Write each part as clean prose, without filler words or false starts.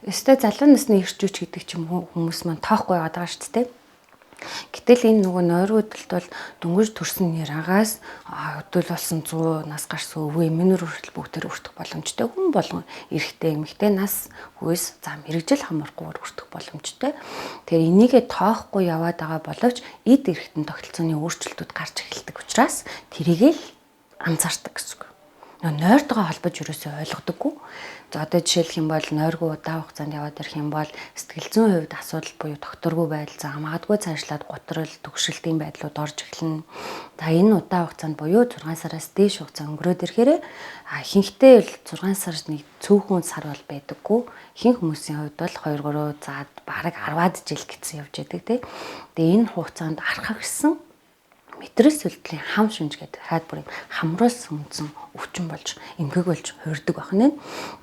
Өстой залуу насны ирчүүч гэдэг ч юм уу хүмүүс маань тоохгүй яваад байгаа шүү дээ. Гэтэл энэ нөгөө нойргуудад бол дөнгөж төрсөн нэр агаас өдөл болсон 100 нас гарсан өвөө эмээнэр хүртэл бүгдээр өртөх боломжтой. Хүн болгон эрэгтэй эмэгтэй нас хүйс за мэрэгжил хамаарахгүйгээр өртөх боломжтой. Тэгэхээр энийгээ тоохгүй яваад байгаа боловч эд эрхтэн тогтолцооны өөрчлөлтүүд гарч эхэлдэг учраас тэрийг л анзаардаг гэсэн үг. Нойртойгоо холбож юусоо ойлгодоггүй. За одоо жишээлх юм бол нойргүй удаан хугацаанд яваад ирэх юм бол сэтгэл зүйн хувьд асуудал буюу докторгүй байдал заа магадгүй цаашлаад готрол төгшрөлтийн байдлууд орж эхэлнэ. За энэ удаан хугацаанд буюу 6 сараас дээш хугацаа өнгөрөөд ирэхээр ихэнхдээ л 6 сард нэг цөөхөн сар бол байдаггүй. Ихэнх хүмүүсийн хувьд бол 2 3 за бараг 10-аад жил гэсэн явж байдаг тийм. Тэгээ энэ хугацаанд архагсан мэтрэл сүлтлийн хам шүнж гэдэг хаад бүр юм хамруулсан үндсэн өвчин болж эмгэг болж хуурдаг байна.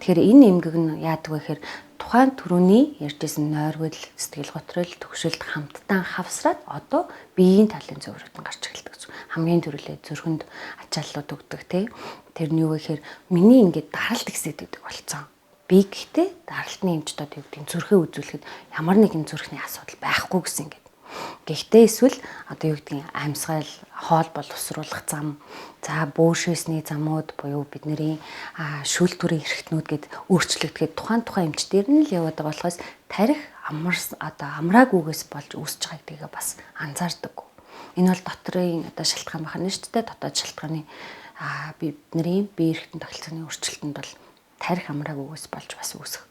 Тэгэхээр энэ эмгэг нь яадаг вэ гэхээр тухайн төрөний ярьжсэн нойргол сэтгэл готрол төгшөлт хамтдаа хавсраад одоо биеийн талын зөврөдөн гарч эхэлдэг гэсэн. Хамгийн түрүүлээ зүрхэнд ачааллууд өгдөг тийм. Тэр нь юу вэ гэхээр миний ингээд даралт ихсээд байдаг болцсон. Би гэхдээ даралтны эмчтод юу гэдэг зүрхээ үзүүлэхэд ямар нэгэн зүрхний асуудал байхгүй гэсэн ингээд. Гэхдээ эсвэл одоо юу гэдгийг амьсгал хоол боловсруулах зам за бөөшөөсний замууд буюу бидний шүүл төрийн эрхтнүүд гэд өөрчлөгдөхөд тухайн эмчтэр нь л яваад байгаа болохоос тарих одоо амраагүйгээс болж үүсэж байгаа гэдгийг бас анзаардаг. Энэ бол дотрын одоо шалтгаан байна шүү дээ. Дотоод шалтгааны бидний бие эрхтэн тогтолцооны өөрчлөлтөнд бол тарих амраагүйгээс болж бас үүсэх